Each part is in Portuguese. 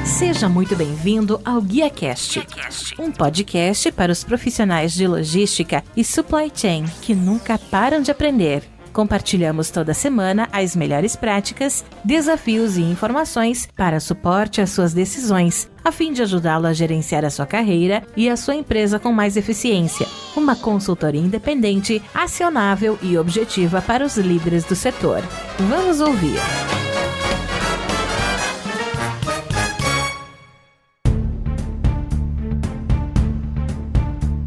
Seja muito bem-vindo ao GuiaCast, um podcast para os profissionais de logística e supply chain que nunca param de aprender. Compartilhamos toda semana as melhores práticas, desafios e informações para suporte às suas decisões, a fim de ajudá-lo a gerenciar a sua carreira e a sua empresa com mais eficiência. Uma consultoria independente, acionável e objetiva para os líderes do setor. Vamos ouvir!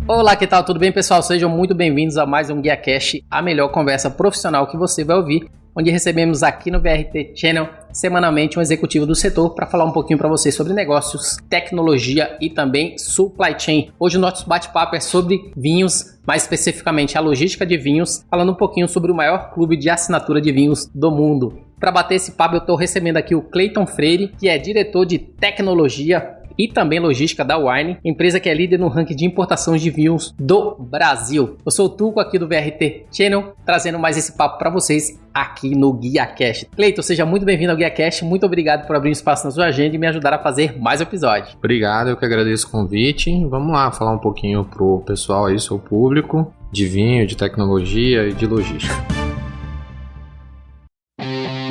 Olá, que tal? Tudo bem, pessoal? Sejam muito bem-vindos a mais um GuiaCast, a melhor conversa profissional que você vai ouvir, onde recebemos aqui no VRT Channel semanalmente um executivo do setor para falar um pouquinho para vocês sobre negócios, tecnologia e também supply chain. Hoje o nosso bate-papo é sobre vinhos, mais especificamente a logística de vinhos, falando um pouquinho sobre o maior clube de assinatura de vinhos do mundo. Para bater esse papo, eu estou recebendo aqui o Cleiton Freire, que é diretor de tecnologia e também logística da Wine, empresa que é líder no ranking de importações de vinhos do Brasil. Eu sou o Tuco aqui do VRT Channel, trazendo mais esse papo para vocês aqui no GuiaCast. Cleiton, seja muito bem-vindo ao GuiaCast, muito obrigado por abrir um espaço na sua agenda e me ajudar a fazer mais episódios. Obrigado, eu que agradeço o convite. Vamos lá falar um pouquinho pro pessoal aí, seu público, de vinho, de tecnologia e de logística.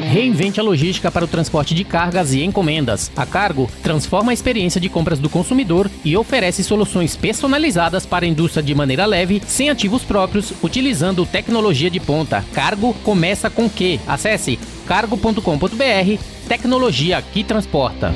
Reinvente a logística para o transporte de cargas e encomendas. A Cargo transforma a experiência de compras do consumidor e oferece soluções personalizadas para a indústria de maneira leve, sem ativos próprios, utilizando tecnologia de ponta. Cargo começa com Q. Acesse cargo.com.br, tecnologia que transporta.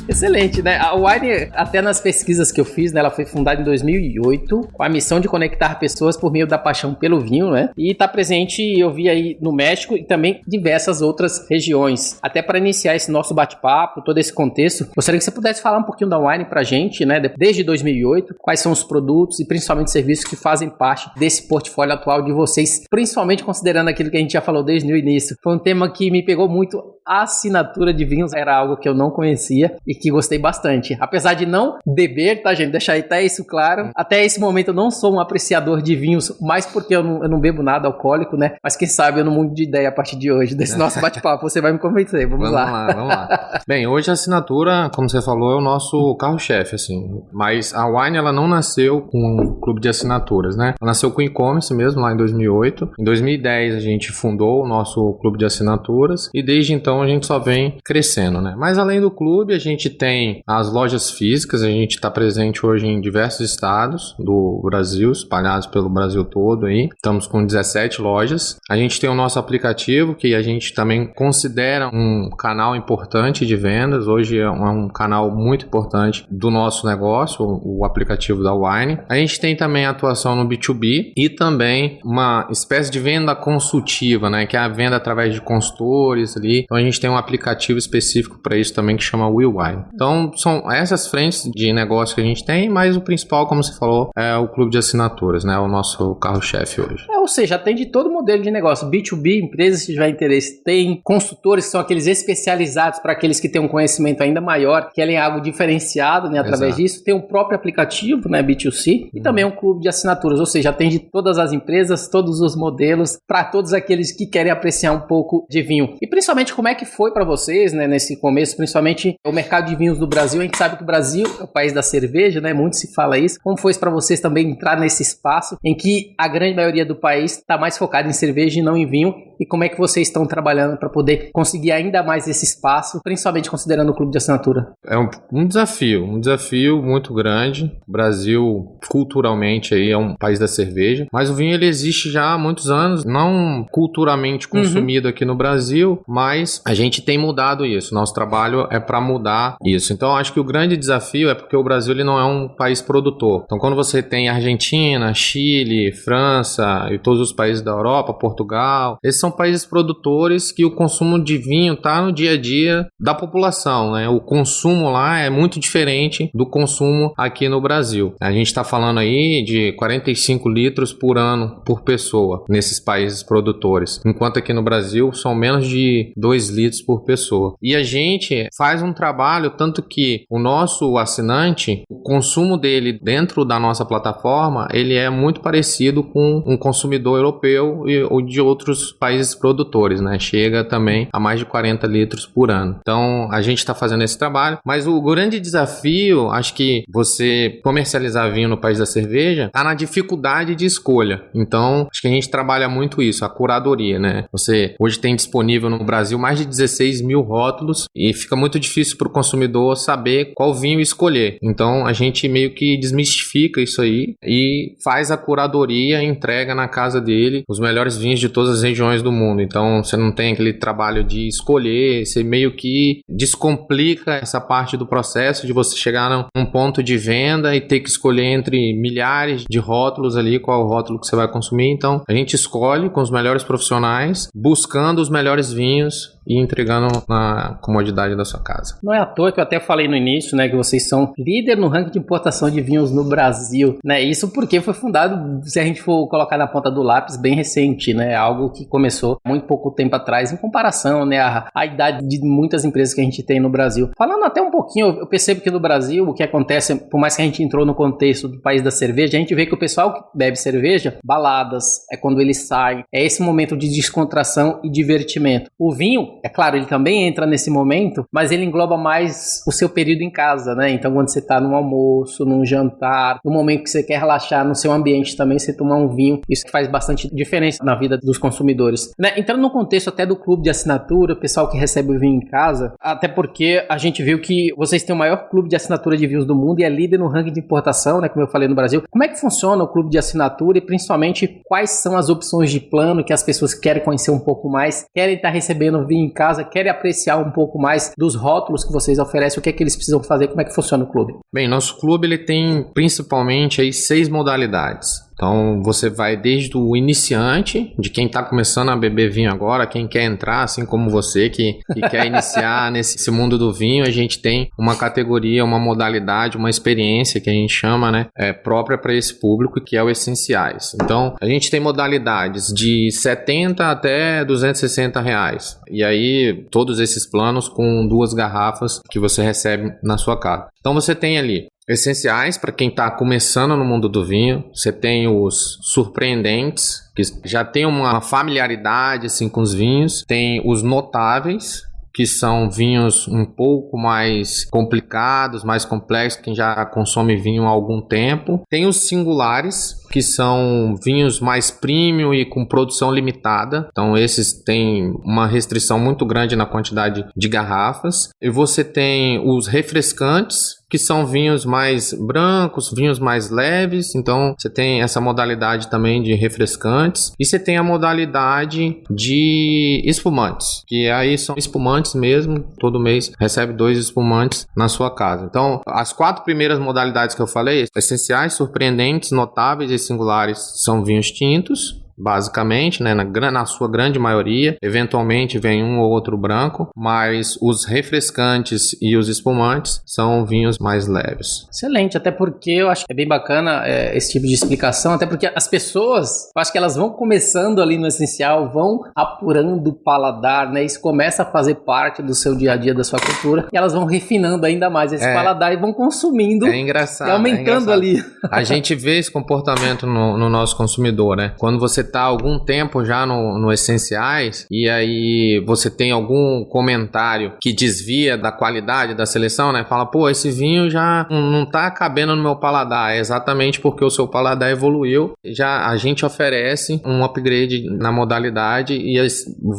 Excelente, né? A Wine, até nas pesquisas que eu fiz, né, ela foi fundada em 2008 com a missão de conectar pessoas por meio da paixão pelo vinho, né? E está presente, eu vi aí no México e também diversas outras regiões. Até para iniciar esse nosso bate-papo, todo esse contexto, gostaria que você pudesse falar um pouquinho da Wine pra gente, né? Desde 2008, quais são os produtos e principalmente serviços que fazem parte desse portfólio atual de vocês, principalmente considerando aquilo que a gente já falou desde o início. Foi um tema que me pegou muito. A assinatura de vinhos era algo que eu não conhecia e que gostei bastante. Apesar de não beber, tá, gente? Deixar até isso claro. Até esse momento eu não sou um apreciador de vinhos, mais porque eu não bebo nada alcoólico, né? Mas quem sabe eu não mudo de ideia a partir de hoje, desse nosso bate-papo. Você vai me convencer. Vamos lá. Vamos lá. Bem, hoje a assinatura, como você falou, é o nosso carro-chefe, assim. Mas a Wine, ela não nasceu com um clube de assinaturas, né? Ela nasceu com e-commerce mesmo, lá em 2008. Em 2010 a gente fundou o nosso clube de assinaturas e desde então a gente só vem crescendo, né? Mas além do clube, a gente tem as lojas físicas, a gente está presente hoje em diversos estados do Brasil, espalhados pelo Brasil todo aí. Estamos com 17 lojas. A gente tem o nosso aplicativo, que a gente também considera um canal importante de vendas. Hoje é um canal muito importante do nosso negócio, o aplicativo da Wine. A gente tem também a atuação no B2B e também uma espécie de venda consultiva, né? Que é a venda através de consultores ali. Então a gente tem um aplicativo específico para isso também que chama WillWine. Então são essas frentes de negócio que a gente tem, mas o principal, como você falou, é o clube de assinaturas, né? O nosso carro-chefe hoje. Ou seja, atende todo modelo de negócio. B2B, empresas que tiver interesse, tem consultores que são aqueles especializados para aqueles que têm um conhecimento ainda maior, querem algo diferenciado, né? Através disso. Tem um próprio aplicativo, né? B2C, e também um clube de assinaturas, ou seja, atende todas as empresas, todos os modelos, para todos aqueles que querem apreciar um pouco de vinho. E principalmente como é que foi para vocês, né, nesse começo, principalmente o mercado de vinhos do Brasil. A gente sabe que o Brasil é o país da cerveja, né? Muito se fala isso. Como foi para vocês também entrar nesse espaço em que a grande maioria do país está mais focada em cerveja e não em vinho? E como é que vocês estão trabalhando para poder conseguir ainda mais esse espaço, principalmente considerando o clube de assinatura? É um desafio muito grande. O Brasil, culturalmente, aí, é um país da cerveja, mas o vinho ele existe já há muitos anos, não culturalmente consumido aqui no Brasil, mas a gente tem mudado isso. Nosso trabalho é para mudar isso. Então, acho que o grande desafio é porque o Brasil ele não é um país produtor. Então, quando você tem Argentina, Chile, França e todos os países da Europa, Portugal, esses são países produtores que o consumo de vinho está no dia a dia da população, né? O consumo lá é muito diferente do consumo aqui no Brasil. A gente está falando aí de 45 litros por ano por pessoa nesses países produtores, enquanto aqui no Brasil são menos de 2 litros por pessoa. E a gente faz um trabalho trabalho, tanto que o nosso assinante, o consumo dele dentro da nossa plataforma, ele é muito parecido com um consumidor europeu ou de outros países produtores, né? Chega também a mais de 40 litros por ano. Então, a gente está fazendo esse trabalho, mas o grande desafio, acho que você comercializar vinho no país da cerveja, está na dificuldade de escolha. Então, acho que a gente trabalha muito isso, a curadoria, né? Você hoje tem disponível no Brasil mais de 16 mil rótulos e fica muito difícil para o consumidor saber qual vinho escolher. Então, a gente meio que desmistifica isso aí e faz a curadoria e entrega na casa dele os melhores vinhos de todas as regiões do mundo. Então, você não tem aquele trabalho de escolher, você meio que descomplica essa parte do processo de você chegar num ponto de venda e ter que escolher entre milhares de rótulos ali, qual o rótulo que você vai consumir. Então, a gente escolhe com os melhores profissionais, buscando os melhores vinhos e entregando na comodidade da sua casa. Não é à toa que eu até falei no início, né, que vocês são líder no ranking de importação de vinhos no Brasil, né? Isso porque foi fundado, se a gente for colocar na ponta do lápis, bem recente, né? Algo que começou muito pouco tempo atrás, em comparação, né, à idade de muitas empresas que a gente tem no Brasil. Falando até um pouquinho, eu percebo que no Brasil o que acontece, por mais que a gente entrou no contexto do país da cerveja, a gente vê que o pessoal que bebe cerveja, baladas, é quando eles saem, é esse momento de descontração e divertimento. O vinho, é claro, ele também entra nesse momento, mas ele engloba mais o seu período em casa, né? Então, quando você está num almoço, num jantar, no momento que você quer relaxar no seu ambiente também, você tomar um vinho, isso faz bastante diferença na vida dos consumidores, né? Entrando no contexto até do clube de assinatura, o pessoal que recebe o vinho em casa, até porque a gente viu que vocês têm o maior clube de assinatura de vinhos do mundo e é líder no ranking de importação, né? Como eu falei no Brasil. Como é que funciona o clube de assinatura e principalmente quais são as opções de plano que as pessoas querem conhecer um pouco mais, querem estar recebendo vinho em casa, querem apreciar um pouco mais dos rótulos que vocês oferecem, o que é que eles precisam fazer, como é que funciona o clube? Bem, nosso clube ele tem principalmente aí 6 modalidades. Então, você vai desde o iniciante, de quem está começando a beber vinho agora, quem quer entrar, assim como você, que quer iniciar nesse mundo do vinho, a gente tem uma categoria, uma modalidade, uma experiência que a gente chama, né, própria para esse público, que é o Essenciais. Então, a gente tem modalidades de 70 até 260 reais. E aí, todos esses planos com 2 garrafas que você recebe na sua casa. Então, você tem ali Essenciais para quem está começando no mundo do vinho. Você tem os surpreendentes, que já tem uma familiaridade assim, com os vinhos. Tem os notáveis, que são vinhos um pouco mais complicados, mais complexos, quem já consome vinho há algum tempo. Tem os singulares, que são vinhos mais premium e com produção limitada. Então esses têm uma restrição muito grande na quantidade de garrafas. E você tem os refrescantes, que são vinhos mais brancos, vinhos mais leves. Então você tem essa modalidade também de refrescantes. E você tem a modalidade de espumantes, que aí são espumantes mesmo. Todo mês recebe 2 espumantes na sua casa. Então as 4 primeiras modalidades que eu falei, essenciais, surpreendentes, notáveis e singulares, são vinhos tintos, basicamente, né, na sua grande maioria. Eventualmente vem um ou outro branco, mas os refrescantes e os espumantes são vinhos mais leves. Excelente, até porque eu acho que é bem bacana esse tipo de explicação, até porque as pessoas, eu acho que elas vão começando ali no essencial, vão apurando o paladar, né, isso começa a fazer parte do seu dia a dia, da sua cultura, e elas vão refinando ainda mais esse paladar e vão consumindo. É engraçado. E aumentando ali. A gente vê esse comportamento no nosso consumidor, né? Quando você está há algum tempo já no Essenciais e aí você tem algum comentário que desvia da qualidade da seleção, né? Fala, pô, esse vinho já não tá cabendo no meu paladar. É exatamente porque o seu paladar evoluiu. Já a gente oferece um upgrade na modalidade e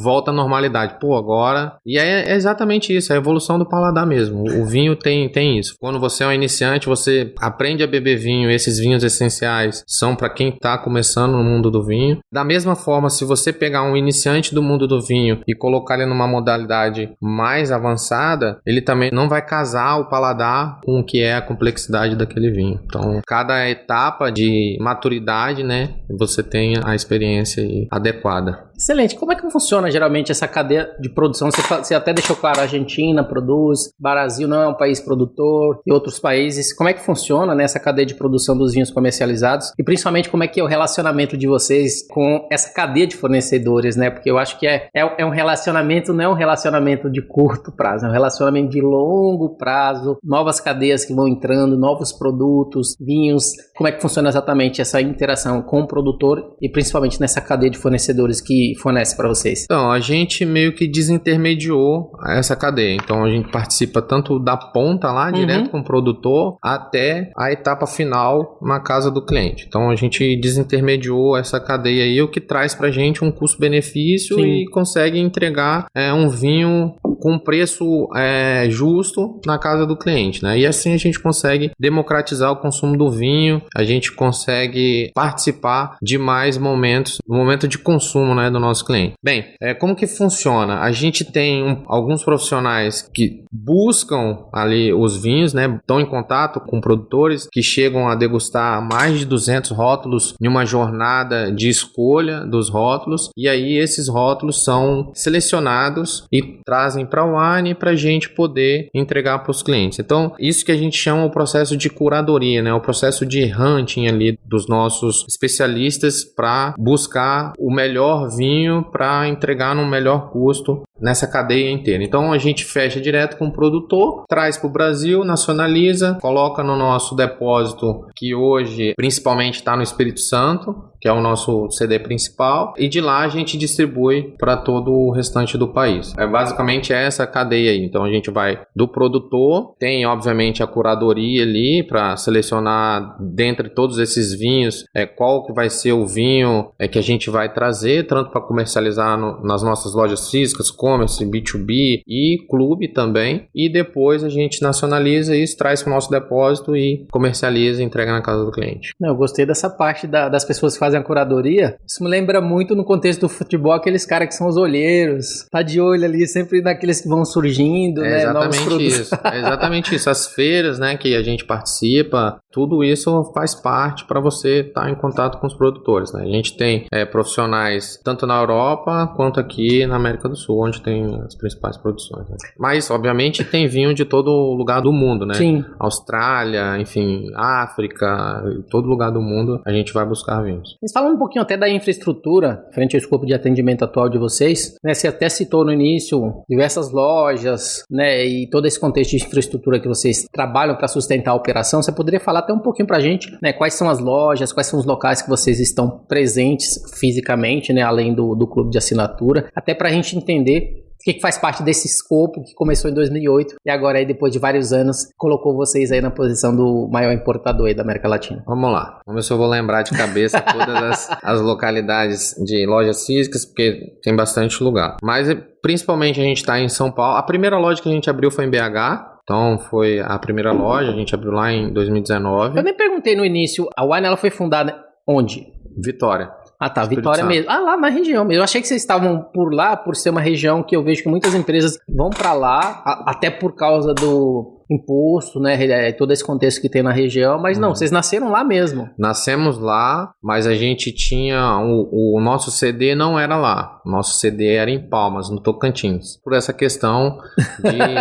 volta à normalidade. Pô, agora... E é exatamente isso, é a evolução do paladar mesmo. O vinho tem isso. Quando você é um iniciante, você aprende a beber vinho. Esses vinhos essenciais são para quem está começando no mundo do vinho. Da mesma forma, se você pegar um iniciante do mundo do vinho e colocar ele numa modalidade mais avançada, ele também não vai casar o paladar com o que é a complexidade daquele vinho. Então, cada etapa de maturidade, né, você tem a experiência adequada. Excelente. Como é que funciona geralmente essa cadeia de produção? Você até deixou claro, a Argentina produz, Brasil não é um país produtor, e outros países. Como é que funciona, né, essa cadeia de produção dos vinhos comercializados? E principalmente como é que é o relacionamento de vocês com essa cadeia de fornecedores, né? Porque eu acho que é um relacionamento, não é um relacionamento de curto prazo, é um relacionamento de longo prazo, novas cadeias que vão entrando, novos produtos, vinhos. Como é que funciona exatamente essa interação com o produtor e principalmente nessa cadeia de fornecedores que fornece para vocês? Então, a gente meio que desintermediou essa cadeia. Então, a gente participa tanto da ponta lá, direto com o produtor, até a etapa final na casa do cliente. Então, a gente desintermediou essa cadeia aí, o que traz pra gente um custo-benefício e consegue entregar um vinho com preço justo na casa do cliente, né? E assim a gente consegue democratizar o consumo do vinho, a gente consegue participar de mais momentos, do momento de consumo, né, do nosso cliente. Bem, como que funciona? A gente tem alguns profissionais que buscam ali os vinhos, né? Estão em contato com produtores que chegam a degustar mais de 200 rótulos em uma jornada de escolha dos rótulos, e aí esses rótulos são selecionados e trazem para o wine para a gente poder entregar para os clientes. Então, isso que a gente chama o processo de curadoria, né? O processo de hunting ali dos nossos especialistas para buscar o melhor vinho para entregar no melhor custo nessa cadeia inteira. Então, a gente fecha direto com o produtor, traz para o Brasil, nacionaliza, coloca no nosso depósito, que hoje principalmente está no Espírito Santo, que é o nosso CD principal, e de lá a gente distribui para todo o restante do país. Basicamente essa cadeia aí. Então a gente vai do produtor, tem obviamente a curadoria ali para selecionar dentre todos esses vinhos qual que vai ser o vinho que a gente vai trazer, tanto para comercializar nas nossas lojas físicas, e-commerce, B2B e clube também, e depois a gente nacionaliza isso, traz para o nosso depósito e comercializa e entrega na casa do cliente. Eu gostei dessa parte das pessoas que fazem a curadoria. Isso me lembra muito no contexto do futebol, aqueles caras que são os olheiros, tá de olho ali sempre naqueles que vão surgindo, né? Exatamente isso, exatamente isso. As feiras, né, que a gente participa, tudo isso faz parte para você estar em contato com os produtores, né? A gente tem profissionais tanto na Europa quanto aqui na América do Sul, onde tem as principais produções, né? Mas, obviamente, tem vinho de todo lugar do mundo, né? Sim. Austrália, enfim, África, todo lugar do mundo a gente vai buscar vinhos. Mas falando um pouquinho até da infraestrutura, frente ao escopo de atendimento atual de vocês, né? Você até citou no início diversas lojas, né? E todo esse contexto de infraestrutura que vocês trabalham para sustentar a operação. Você poderia falar até um pouquinho para a gente, né? Quais são as lojas, quais são os locais que vocês estão presentes fisicamente, né? Além do clube de assinatura, até para a gente entender o que faz parte desse escopo que começou em 2008 e agora aí depois de vários anos colocou vocês aí na posição do maior importador aí da América Latina. Vamos lá, vamos ver se eu vou lembrar de cabeça todas as localidades de lojas físicas, porque tem bastante lugar. Mas principalmente a gente está em São Paulo. A primeira loja que a gente abriu foi em BH. Então foi a primeira loja, a gente abriu lá em 2019. Eu nem perguntei no início, a Wine ela foi fundada onde? Vitória. Ah tá, Vitória mesmo. Ah, lá na região mesmo. Eu achei que vocês estavam por lá, por ser uma região que eu vejo que muitas empresas vão para lá, até por causa do imposto, né, todo esse contexto que tem na região, mas não, vocês nasceram lá mesmo. Nascemos lá, mas a gente tinha, o nosso CD não era lá, o nosso CD era em Palmas, no Tocantins, por essa questão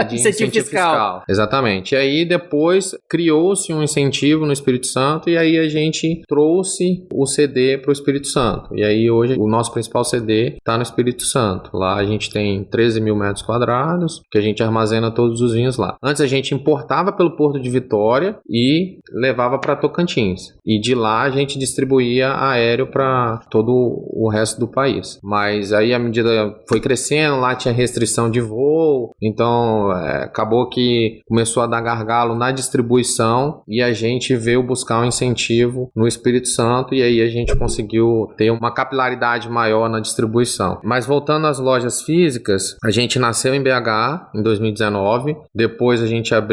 de incentivo fiscal. Exatamente, e aí depois criou-se um incentivo no Espírito Santo, e aí a gente trouxe o CD para o Espírito Santo, e aí hoje o nosso principal CD está no Espírito Santo, lá a gente tem 13 mil metros quadrados, que a gente armazena todos os vinhos lá. Antes a gente importava pelo Porto de Vitória e levava para Tocantins. E de lá a gente distribuía aéreo para todo o resto do país. Mas aí à medida foi crescendo, lá tinha restrição de voo, então acabou que começou a dar gargalo na distribuição e a gente veio buscar um incentivo no Espírito Santo e aí a gente conseguiu ter uma capilaridade maior na distribuição. Mas voltando às lojas físicas, a gente nasceu em BH em 2019, depois a gente abriu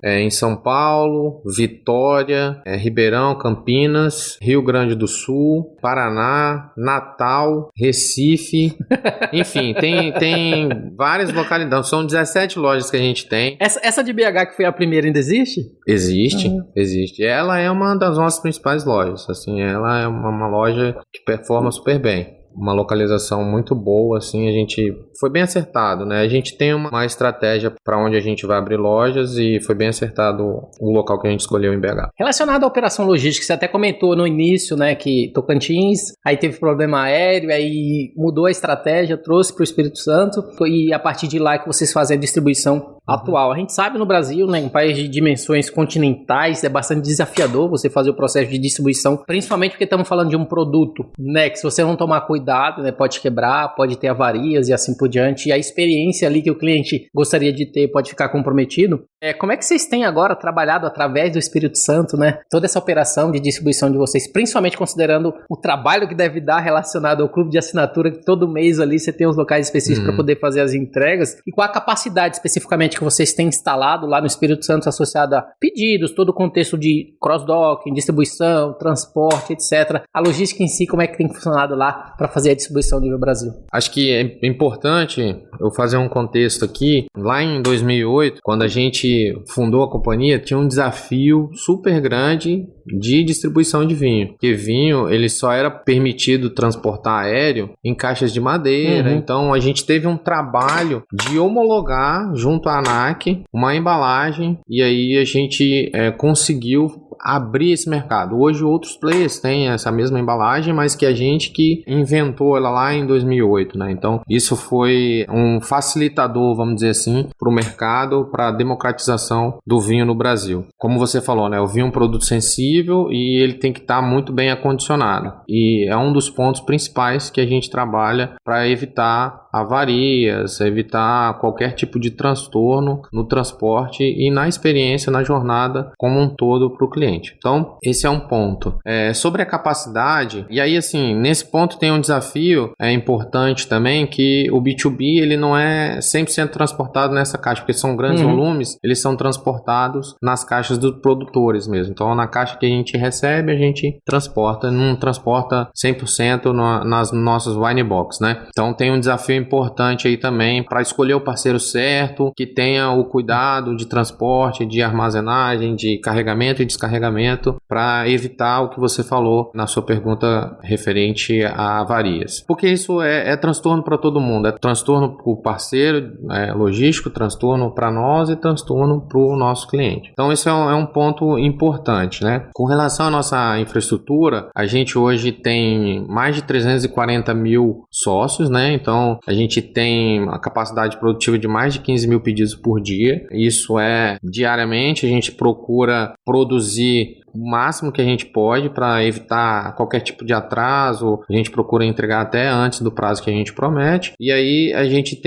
em São Paulo, Vitória, Ribeirão, Campinas, Rio Grande do Sul, Paraná, Natal, Recife, enfim, tem várias localidades, são 17 lojas que a gente tem. Essa de BH que foi a primeira ainda existe? Existe. Ela é uma das nossas principais lojas, assim, ela é uma loja que performa super bem. uma localização muito boa, assim, a gente foi bem acertado, né? A gente tem uma estratégia para onde a gente vai abrir lojas e foi bem acertado o local que a gente escolheu em BH. Relacionado à operação logística, você até comentou no início, né, que Tocantins, aí teve problema aéreo, aí mudou a estratégia, trouxe para o Espírito Santo e a partir de lá é que vocês fazem a distribuição atual. A gente sabe no Brasil, né, um país de dimensões continentais, é bastante desafiador você fazer o processo de distribuição, principalmente porque estamos falando de um produto, né, que se você não tomar cuidado, né, pode quebrar, pode ter avarias e assim por diante, e a experiência ali que o cliente gostaria de ter pode ficar comprometido. Como é que vocês têm agora trabalhado através do Espírito Santo, né, toda essa operação de distribuição de vocês, principalmente considerando o trabalho que deve dar relacionado ao clube de assinatura, que todo mês ali você tem os locais específicos para poder fazer as entregas, e qual a capacidade especificamente que vocês têm instalado lá no Espírito Santo associado a pedidos, todo o contexto de cross-docking, distribuição, transporte, etc. A logística em si, como é que tem funcionado lá para fazer a distribuição nível Brasil? Acho que é importante eu fazer um contexto aqui. Lá em 2008, quando a gente fundou a companhia, tinha um desafio super grande de distribuição de vinho, porque vinho ele só era permitido transportar aéreo em caixas de madeira, então a gente teve um trabalho de homologar junto à ANAC uma embalagem e aí a gente conseguiu abrir esse mercado. Hoje outros players têm essa mesma embalagem, mas que a gente que inventou ela lá em 2008, né? Então isso foi um facilitador, vamos dizer assim, para o mercado, para a democratização do vinho no Brasil. Como você falou, né? O vinho é um produto sensível e ele tem que estar muito bem acondicionado. E é um dos pontos principais que a gente trabalha para evitar avarias, evitar qualquer tipo de transtorno no transporte e na experiência, na jornada como um todo para o cliente. Então, esse é um ponto. Sobre a capacidade, e aí assim, nesse ponto tem um desafio importante também, que o B2B ele não é 100% transportado nessa caixa, porque são grandes volumes, eles são transportados nas caixas dos produtores mesmo. Então, na caixa que a gente recebe, a gente transporta, não transporta 100% nas nossas wine box, né? Então, tem um desafio importante aí também para escolher o parceiro certo, que tenha o cuidado de transporte, de armazenagem, de carregamento e descarregamento, para evitar o que você falou na sua pergunta referente a avarias. Porque isso é transtorno para todo mundo, é transtorno para o parceiro logístico, transtorno para nós e transtorno para o nosso cliente. Então esse é um ponto importante, né? Com relação à nossa infraestrutura, a gente hoje tem mais de 340 mil sócios, né? Então a gente tem a capacidade produtiva de mais de 15 mil pedidos por dia. Isso diariamente, a gente procura produzir o máximo que a gente pode para evitar qualquer tipo de atraso. A gente procura entregar até antes do prazo que a gente promete. E aí a gente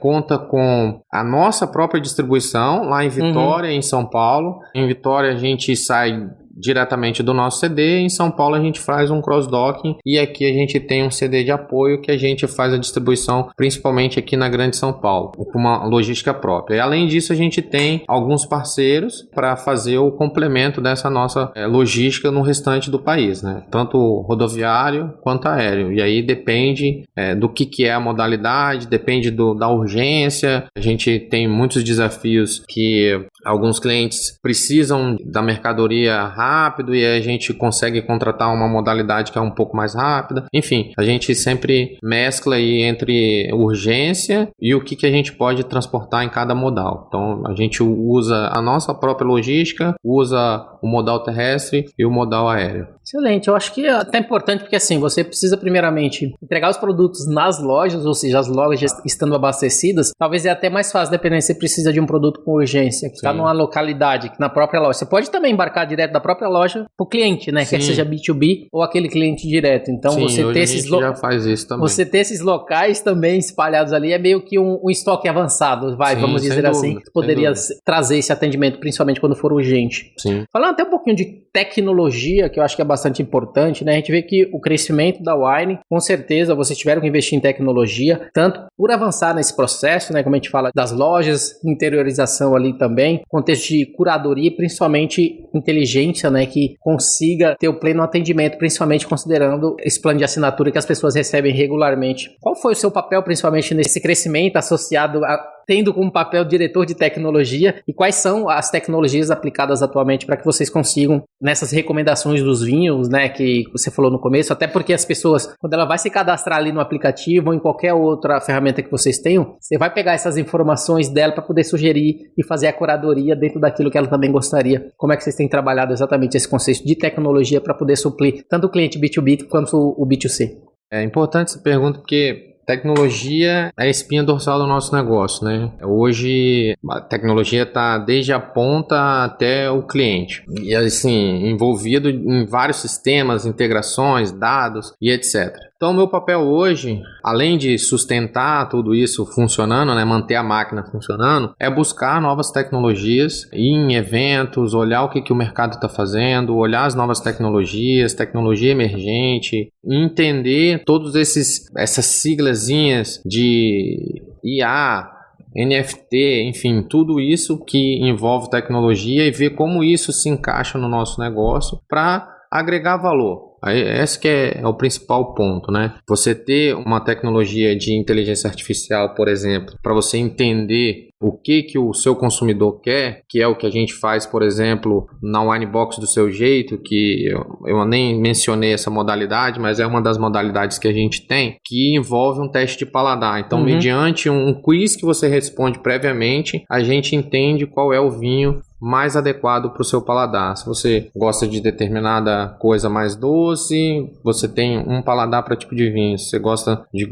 conta com a nossa própria distribuição lá em Vitória, em São Paulo. Em Vitória a gente sai diretamente do nosso CD, em São Paulo a gente faz um cross-docking e aqui a gente tem um CD de apoio que a gente faz a distribuição principalmente aqui na Grande São Paulo, com uma logística própria. E além disso a gente tem alguns parceiros para fazer o complemento dessa nossa logística no restante do país, né? Tanto rodoviário quanto aéreo. E aí depende do que é a modalidade, depende da urgência. A gente tem muitos desafios que alguns clientes precisam da mercadoria rápido e a gente consegue contratar uma modalidade que é um pouco mais rápida. Enfim, a gente sempre mescla aí entre urgência e o que a gente pode transportar em cada modal. Então, a gente usa a nossa própria logística, usa o modal terrestre e o modal aéreo. Excelente, eu acho que é até importante porque assim, você precisa primeiramente entregar os produtos nas lojas, ou seja, as lojas estando abastecidas, talvez é até mais fácil, dependendo se você precisa de um produto com urgência, que está numa localidade, que na própria loja. Você pode também embarcar direto da própria loja para o cliente, né? Quer seja B2B ou aquele cliente direto. Então, você ter esses já faz isso também. Você ter esses locais também espalhados ali é meio que um estoque avançado, vamos dizer assim, que poderia trazer esse atendimento, principalmente quando for urgente. Sim. Falando até um pouquinho de tecnologia, que eu acho que é bastante importante, né? A gente vê que o crescimento da Wine, com certeza, vocês tiveram que investir em tecnologia, tanto por avançar nesse processo, né? Como a gente fala das lojas, interiorização ali também, contexto de curadoria e principalmente inteligência, né? Que consiga ter o pleno atendimento, principalmente considerando esse plano de assinatura que as pessoas recebem regularmente. Qual foi o seu papel, principalmente, nesse crescimento associado tendo como papel diretor de tecnologia, e quais são as tecnologias aplicadas atualmente para que vocês consigam, nessas recomendações dos vinhos, né, que você falou no começo, até porque as pessoas, quando ela vai se cadastrar ali no aplicativo ou em qualquer outra ferramenta que vocês tenham, você vai pegar essas informações dela para poder sugerir e fazer a curadoria dentro daquilo que ela também gostaria. Como é que vocês têm trabalhado exatamente esse conceito de tecnologia para poder suprir tanto o cliente B2B quanto o B2C? É importante essa pergunta porque tecnologia é a espinha dorsal do nosso negócio, né? Hoje a tecnologia está desde a ponta até o cliente e assim envolvido em vários sistemas, integrações, dados e etc. Então, o meu papel hoje, além de sustentar tudo isso funcionando, né, manter a máquina funcionando, é buscar novas tecnologias, ir em eventos, olhar o que o mercado está fazendo, olhar as novas tecnologias, tecnologia emergente, entender todas essas siglazinhas de IA, NFT, enfim, tudo isso que envolve tecnologia e ver como isso se encaixa no nosso negócio para agregar valor. Esse que é o principal ponto, né? Você ter uma tecnologia de inteligência artificial, por exemplo, para você entender o que o seu consumidor quer, que é o que a gente faz, por exemplo, na Winebox do Seu Jeito, que eu nem mencionei essa modalidade, mas é uma das modalidades que a gente tem, que envolve um teste de paladar. Então, mediante um quiz que você responde previamente, a gente entende qual é o vinho mais adequado para o seu paladar. Se você gosta de determinada coisa mais doce, você tem um paladar para tipo de vinho. Se você gosta de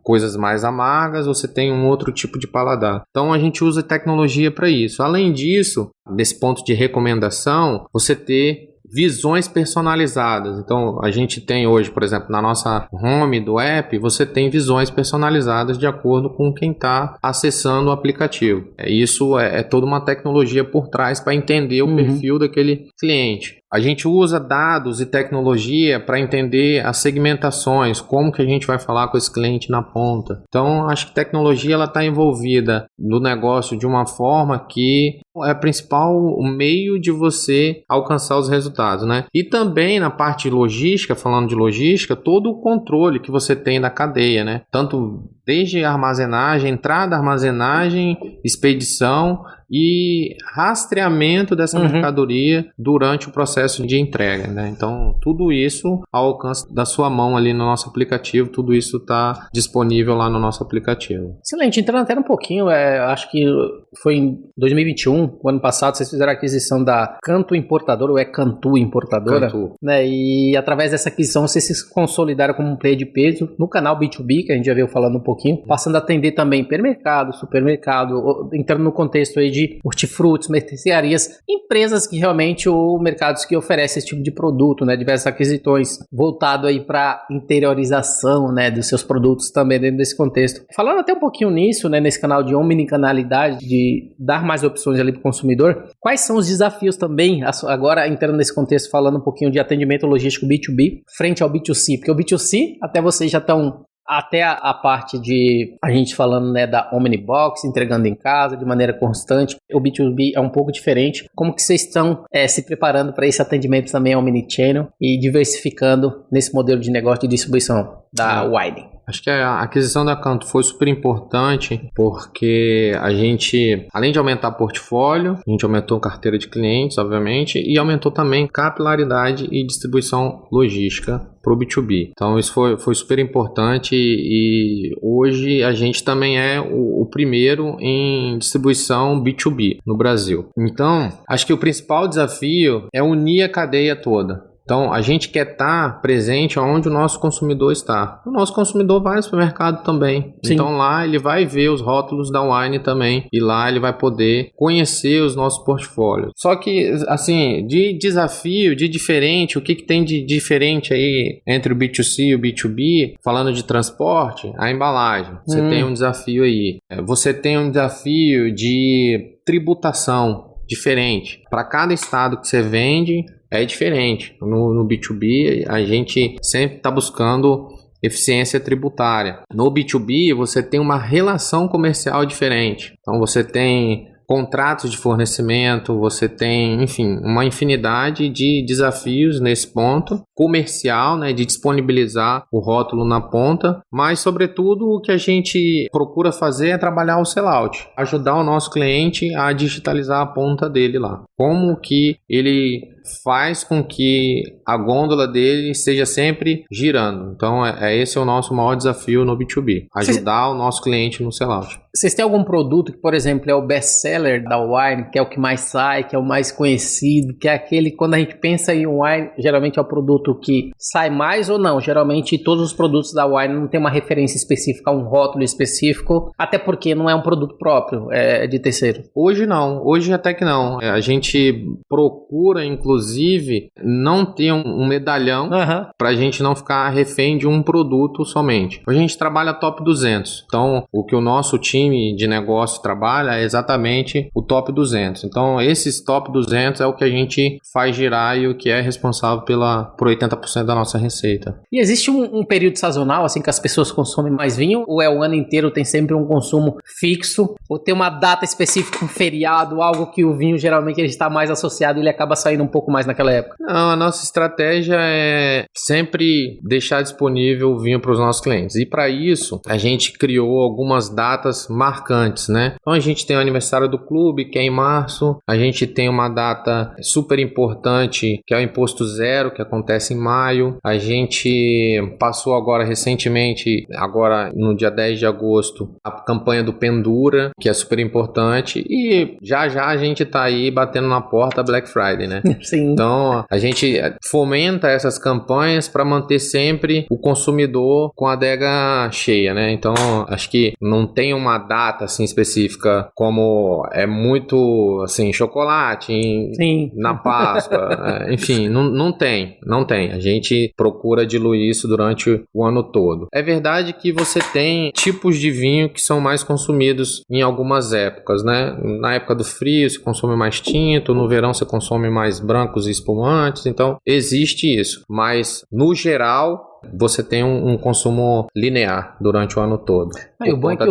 coisas mais amargas, você tem um outro tipo de paladar. Então a gente usa tecnologia para isso. Além disso, desse ponto de recomendação, você ter visões personalizadas. Então, a gente tem hoje, por exemplo, na nossa home do app, você tem visões personalizadas de acordo com quem está acessando o aplicativo. Isso é toda uma tecnologia por trás para entender o perfil daquele cliente. A gente usa dados e tecnologia para entender as segmentações, como que a gente vai falar com esse cliente na ponta. Então, acho que tecnologia está envolvida no negócio de uma forma que é o principal meio de você alcançar os resultados, né? E também na parte logística, falando de logística, todo o controle que você tem da cadeia, né? Tanto desde armazenagem, entrada, armazenagem, expedição e rastreamento dessa mercadoria durante o processo de entrega, né? Então, tudo isso ao alcance da sua mão ali no nosso aplicativo, tudo isso está disponível lá no nosso aplicativo. Excelente, entrando até um pouquinho, acho que foi em 2021, o ano passado, vocês fizeram a aquisição da Cantu Importadora, ou é Cantu Importadora, Cantu. Né? E através dessa aquisição vocês se consolidaram como um player de peso no canal B2B, que a gente já veio falando um pouquinho, passando a atender também hipermercado, supermercado, entrando no contexto aí de hortifrutos, mercearias, empresas que realmente, ou mercados que oferecem esse tipo de produto, né? Diversas aquisições voltado aí para interiorização, né, dos seus produtos também dentro desse contexto. Falando até um pouquinho nisso, né, nesse canal de omnicanalidade, de dar mais opções ali para o consumidor, quais são os desafios também, agora entrando nesse contexto, falando um pouquinho de atendimento logístico B2B, frente ao B2C, porque o B2C, até vocês já estão até a parte de a gente falando, né, da Omnibox, entregando em casa de maneira constante. O B2B é um pouco diferente. Como que vocês estão se preparando para esse atendimento também omnichannel e diversificando nesse modelo de negócio de distribuição da Wine? Acho que a aquisição da Cantu foi super importante porque a gente, além de aumentar portfólio, a gente aumentou carteira de clientes, obviamente, e aumentou também capilaridade e distribuição logística para o B2B. Então isso foi super importante e hoje a gente também é o primeiro em distribuição B2B no Brasil. Então acho que o principal desafio é unir a cadeia toda. Então, a gente quer estar presente onde o nosso consumidor está. O nosso consumidor vai no supermercado também. Sim. Então, lá ele vai ver os rótulos da Wine também. E lá ele vai poder conhecer os nossos portfólios. Só que, assim, de desafio, de diferente, o que tem de diferente aí entre o B2C e o B2B? Falando de transporte, a embalagem. Você tem um desafio aí. Você tem um desafio de tributação diferente. Para cada estado que você vende, é diferente. No B2B, a gente sempre está buscando eficiência tributária. No B2B, você tem uma relação comercial diferente. Então, você tem contratos de fornecimento, você tem, enfim, uma infinidade de desafios nesse ponto, comercial, né, de disponibilizar o rótulo na ponta, mas sobretudo o que a gente procura fazer é trabalhar o sellout, ajudar o nosso cliente a digitalizar a ponta dele lá. Como que ele faz com que a gôndola dele esteja sempre girando. Então, esse é o nosso maior desafio no B2B, ajudar o nosso cliente no sellout. Vocês têm algum produto que, por exemplo, é o best-seller da wine, que é o que mais sai, que é o mais conhecido, que é aquele, quando a gente pensa em wine, geralmente é o produto que sai mais ou não? Geralmente, todos os produtos da wine não tem uma referência específica, um rótulo específico, até porque não é um produto próprio, é de terceiro. Hoje não, hoje até que não. A gente procura, inclusive, não ter um medalhão para a gente não ficar refém de um produto somente. A gente trabalha top 200, então o que o nosso time de negócio trabalha é exatamente o top 200. Então esses top 200 é o que a gente faz girar e o que é responsável por 80% da nossa receita. E existe um período sazonal, assim, que as pessoas consomem mais vinho? Ou é o ano inteiro, tem sempre um consumo fixo? Ou tem uma data específica, um feriado, algo que o vinho geralmente ele está mais associado e ele acaba saindo um pouco mais naquela época? Não, a nossa estratégia é sempre deixar disponível o vinho para os nossos clientes. E para isso, a gente criou algumas datas marcantes, né? Então a gente tem o aniversário do clube, que é em março. A gente tem uma data super importante, que é o Imposto Zero, que acontece em maio. A gente passou agora recentemente, agora no dia 10 de agosto, a campanha do Pendura, que é super importante. E já a gente tá aí batendo na porta Black Friday, né? Sim. Então a gente fomenta essas campanhas para manter sempre o consumidor com a adega cheia, né? Então acho que não tem uma data assim específica, como é muito assim, chocolate na Páscoa, enfim, não tem. A gente procura diluir isso durante o ano todo. É verdade que você tem tipos de vinho que são mais consumidos em algumas épocas, né? Na época do frio se consome mais tinto, no verão você consome mais brancos e espumantes, então existe isso, mas no geral você tem um consumo linear durante o ano todo. O bom é que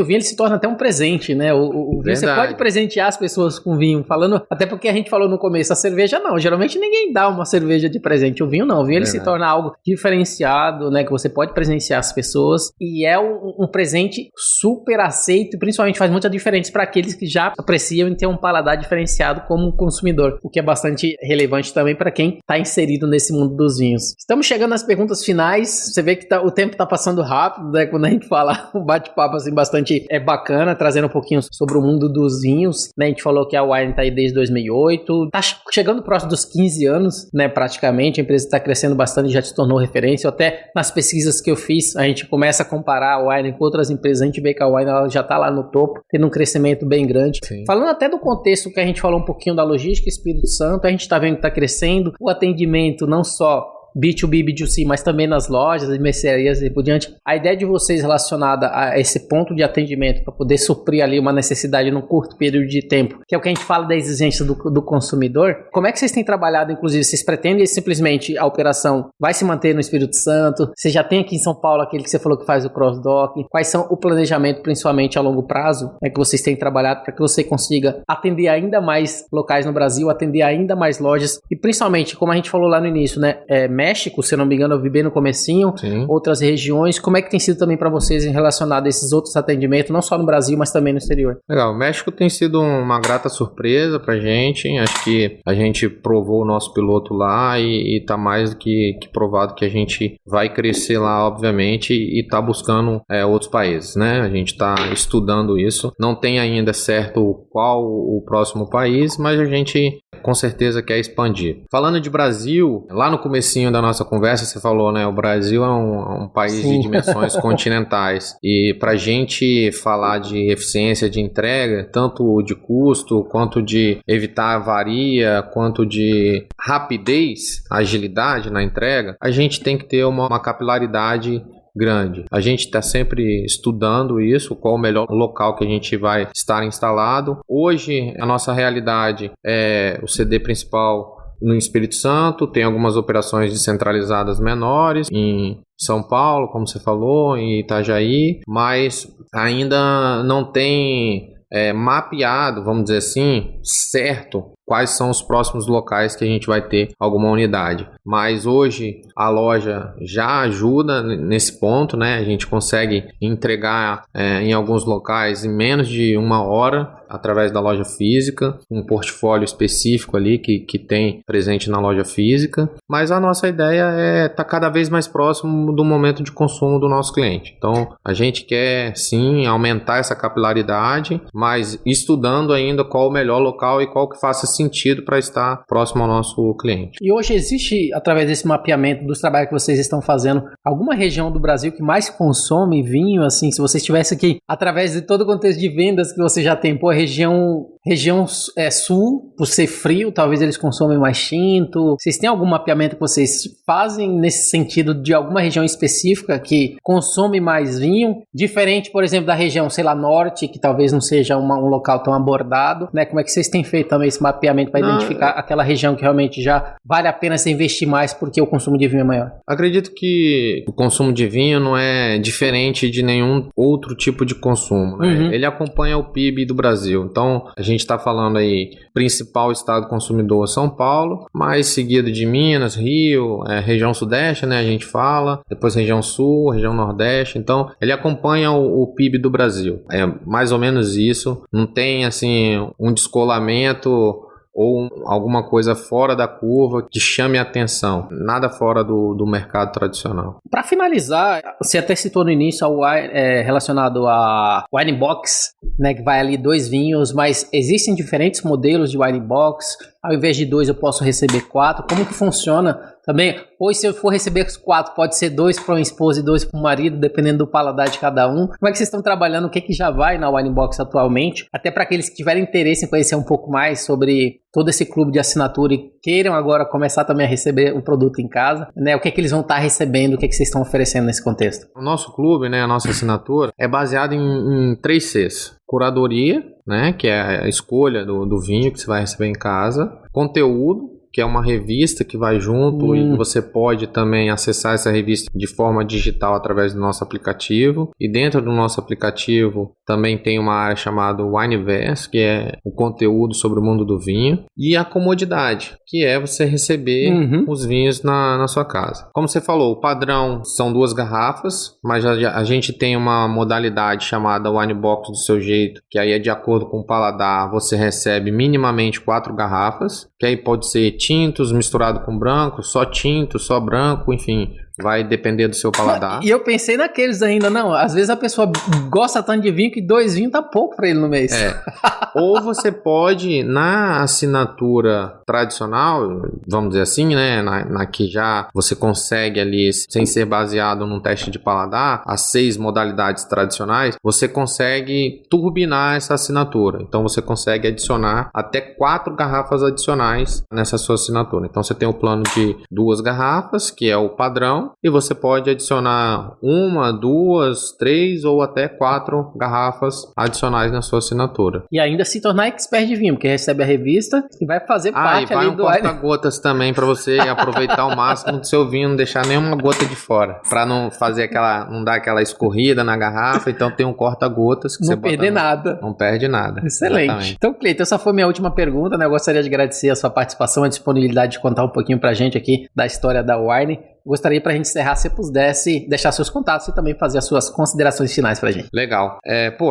o vinho ele se torna até um presente, né? O vinho, você pode presentear as pessoas com vinho, falando, até porque a gente falou no começo, a cerveja não, geralmente ninguém dá uma cerveja de presente, o vinho não, o vinho ele se torna algo diferenciado, né? Que você pode presentear as pessoas e é um presente super aceito e principalmente faz muita diferença para aqueles que já apreciam e ter um paladar diferenciado como consumidor, o que é bastante relevante também para quem está inserido nesse mundo dos vinhos. Estamos chegando às perguntas finais, você vê que o tempo tá passando rápido, né? Quando a gente fala um bate-papo assim bastante bacana, trazendo um pouquinho sobre o mundo dos vinhos, né? A gente falou que a Wine tá aí desde 2008, tá chegando próximo dos 15 anos, né? Praticamente, a empresa tá crescendo bastante, já se tornou referência, até nas pesquisas que eu fiz, a gente começa a comparar a Wine com outras empresas, a gente vê que a Wine ela já tá lá no topo, tendo um crescimento bem grande. Sim. Falando até do contexto que a gente falou um pouquinho da logística Espírito Santo, a gente tá vendo que tá crescendo, o atendimento não só B2B, B2C, mas também nas lojas, nas mercearias e por diante. A ideia de vocês relacionada a esse ponto de atendimento para poder suprir ali uma necessidade num curto período de tempo, que é o que a gente fala da exigência do consumidor, como é que vocês têm trabalhado, inclusive, vocês pretendem simplesmente a operação vai se manter no Espírito Santo? Você já tem aqui em São Paulo aquele que você falou que faz o cross-dock? Quais são o planejamento, principalmente a longo prazo, que vocês têm trabalhado para que você consiga atender ainda mais locais no Brasil, atender ainda mais lojas e principalmente, como a gente falou lá no início, né, México, se eu não me engano, eu vi bem no comecinho, sim, outras regiões, como é que tem sido também para vocês em relacionado a esses outros atendimentos, não só no Brasil, mas também no exterior? Legal, o México tem sido uma grata surpresa pra gente, acho que a gente provou o nosso piloto lá e tá mais do que provado que a gente vai crescer lá, obviamente, e tá buscando outros países, né? A gente tá estudando isso, não tem ainda certo qual o próximo país, mas a gente com certeza quer expandir. Falando de Brasil, lá no comecinho da nossa conversa você falou, né, o Brasil é um país sim, de dimensões continentais e pra gente falar de eficiência de entrega, tanto de custo, quanto de evitar avaria, quanto de rapidez, agilidade na entrega, a gente tem que ter uma capilaridade grande. A gente está sempre estudando isso, qual o melhor local que a gente vai estar instalado. Hoje, a nossa realidade é o CD principal no Espírito Santo, tem algumas operações descentralizadas menores em São Paulo, como você falou, em Itajaí, mas ainda não tem mapeado, vamos dizer assim, certo, quais são os próximos locais que a gente vai ter alguma unidade. Mas hoje a loja já ajuda nesse ponto, né? A gente consegue entregar em alguns locais em menos de 1 hora, através da loja física, um portfólio específico ali que tem presente na loja física, mas a nossa ideia é estar cada vez mais próximo do momento de consumo do nosso cliente. Então, a gente quer sim aumentar essa capilaridade, mas estudando ainda qual o melhor local e qual que faça sentido para estar próximo ao nosso cliente. E hoje existe, através desse mapeamento dos trabalhos que vocês estão fazendo, alguma região do Brasil que mais consome vinho, assim, se você estivesse aqui, através de todo o contexto de vendas que você já tem, região sul, por ser frio, talvez eles consomem mais tinto. Vocês têm algum mapeamento que vocês fazem nesse sentido de alguma região específica que consome mais vinho? Diferente, por exemplo, da região, sei lá, norte, que talvez não seja um local tão abordado, né? Como é que vocês têm feito também esse mapeamento para identificar aquela região que realmente já vale a pena você investir mais porque o consumo de vinho é maior? Acredito que o consumo de vinho não é diferente de nenhum outro tipo de consumo, né? Uhum. Ele acompanha o PIB do Brasil. Então, a gente está falando aí, principal estado consumidor São Paulo, mais seguido de Minas, Rio, região sudeste, né, a gente fala, depois região sul, região nordeste. Então, ele acompanha o PIB do Brasil. É mais ou menos isso. Não tem, assim, um descolamento ou alguma coisa fora da curva que chame a atenção. Nada fora do mercado tradicional. Para finalizar, você até citou no início relacionado a Wine Box, né, que vai ali 2 vinhos, mas existem diferentes modelos de Wine Box. Ao invés de 2 eu posso receber 4. Como que funciona também? Ou se eu for receber 4, pode ser 2 para uma esposa e 2 para o marido, dependendo do paladar de cada um. Como é que vocês estão trabalhando? O que já vai na Wine Box atualmente? Até para aqueles que tiverem interesse em conhecer um pouco mais sobre todo esse clube de assinatura e queiram agora começar também a receber o produto em casa, né? O que eles vão estar recebendo, o que vocês estão oferecendo nesse contexto? O nosso clube, né, a nossa assinatura, é baseado em 3 Cs. Curadoria, né, que é a escolha do vinho que você vai receber em casa. Conteúdo, que é uma revista que vai junto e você pode também acessar essa revista de forma digital através do nosso aplicativo. E dentro do nosso aplicativo também tem uma área chamada Wineverse, que é o conteúdo sobre o mundo do vinho. E a comodidade, que é você receber os vinhos na sua casa. Como você falou, o padrão são 2 garrafas, mas a gente tem uma modalidade chamada Wine Box do seu jeito, que aí é de acordo com o paladar, você recebe minimamente 4 garrafas, que aí pode ser tintos misturado com branco, só tinto, só branco, enfim, vai depender do seu paladar. E eu pensei naqueles ainda, não, às vezes a pessoa gosta tanto de vinho que 2 vinhos tá pouco para ele no mês. Ou você pode, na assinatura tradicional, vamos dizer assim, né, na que já você consegue ali, sem ser baseado num teste de paladar, as 6 modalidades tradicionais, você consegue turbinar essa assinatura. Então você consegue adicionar até 4 garrafas adicionais nessa sua assinatura. Então você tem o plano de 2 garrafas, que é o padrão, e você pode adicionar 1, 2, 3 ou até 4 garrafas adicionais na sua assinatura. E ainda se tornar expert de vinho, porque recebe a revista e vai fazer parte ali do porta-gotas também para você aproveitar ao máximo do seu vinho, não deixar nenhuma gota de fora, para não fazer não dar aquela escorrida na garrafa. Então tem um corta-gotas que não você perder nada. Não perde nada. Excelente. Exatamente. Então, Cleiton, essa foi minha última pergunta, né? Eu gostaria de agradecer a sua participação, a disponibilidade de contar um pouquinho pra gente aqui da história da Wine. Gostaria, para a gente encerrar, se pudesse deixar seus contatos e também fazer as suas considerações finais para a gente. Legal.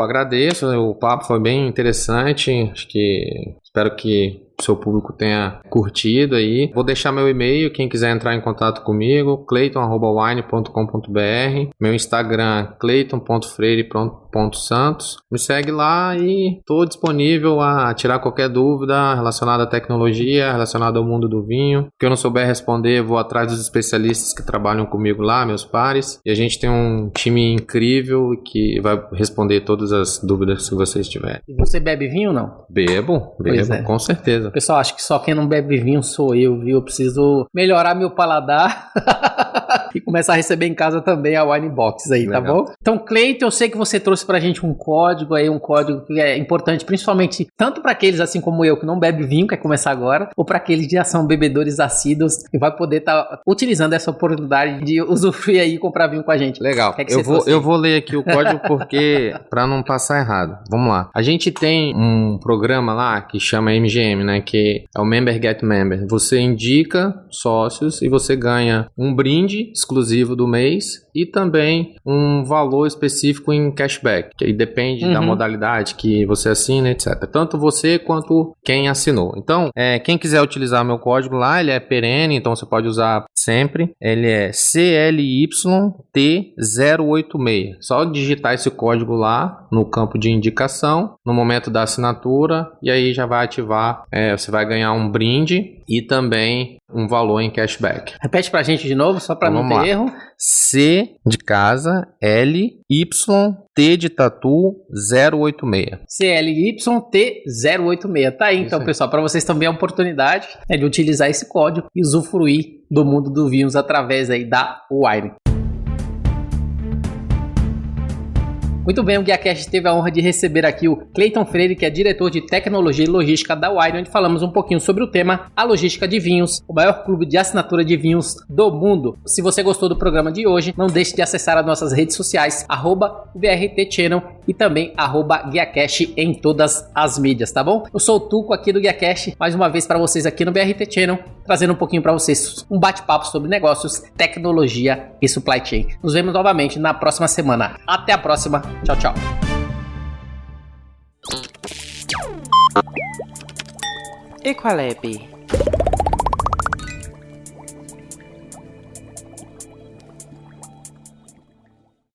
Agradeço, o papo foi bem interessante, espero que o seu público tenha curtido aí. Vou deixar meu e-mail, quem quiser entrar em contato comigo, cleiton@wine.com.br, meu Instagram, cleiton.freire.santos. Me segue lá e estou disponível a tirar qualquer dúvida relacionada à tecnologia, relacionada ao mundo do vinho. Que eu não souber responder, vou atrás dos especialistas que trabalham comigo lá, meus pares, e a gente tem um time incrível que vai responder todas as dúvidas que vocês tiverem. E você bebe vinho ou não? Bebo, com certeza. Pessoal, acho que só quem não bebe vinho sou eu, viu? Eu preciso melhorar meu paladar. e começar a receber em casa também a Wine Box aí, Legal. tá bom? Então, Cleiton, eu sei que você trouxe pra gente um código aí, um código que é importante, principalmente tanto para aqueles assim como eu que não bebe vinho, quer começar agora, ou para aqueles que já são bebedores assíduos e vai poder estar utilizando essa oportunidade de usufruir aí e comprar vinho com a gente. Legal. Que Eu vou ler aqui o código porque para não passar errado. Vamos lá. A gente tem um programa lá que chama MGM, né, que é o Member Get Member. Você indica sócios e você ganha um brinde exclusivo do mês e também um valor específico em cashback, que aí depende da modalidade que você assina, etc. Tanto você quanto quem assinou. Então, quem quiser utilizar meu código lá, ele é perene, então você pode usar sempre. Ele é CLYT086. Só digitar esse código lá no campo de indicação, no momento da assinatura, e aí já vai ativar, você vai ganhar um brinde e também um valor em cashback. Repete pra gente de novo, só pra não ter erro. C de casa, L, Y, T de tatu, 086. CLYT086. Tá aí, Isso então, aí. pessoal, para vocês também a oportunidade de utilizar esse código e usufruir do mundo dos vinhos através aí da Wine. Muito bem, o GuiaCast teve a honra de receber aqui o Cleiton Freire, que é diretor de tecnologia e logística da Wine, onde falamos um pouquinho sobre o tema a logística de vinhos, o maior clube de assinatura de vinhos do mundo. Se você gostou do programa de hoje, não deixe de acessar as nossas redes sociais, @BRTchannel e também @GuiaCast em todas as mídias, tá bom? Eu sou o Tuco aqui do GuiaCast, mais uma vez para vocês aqui no BRT Channel, trazendo um pouquinho para vocês um bate-papo sobre negócios, tecnologia e supply chain. Nos vemos novamente na próxima semana. Até a próxima. Tchau, tchau. Equalab.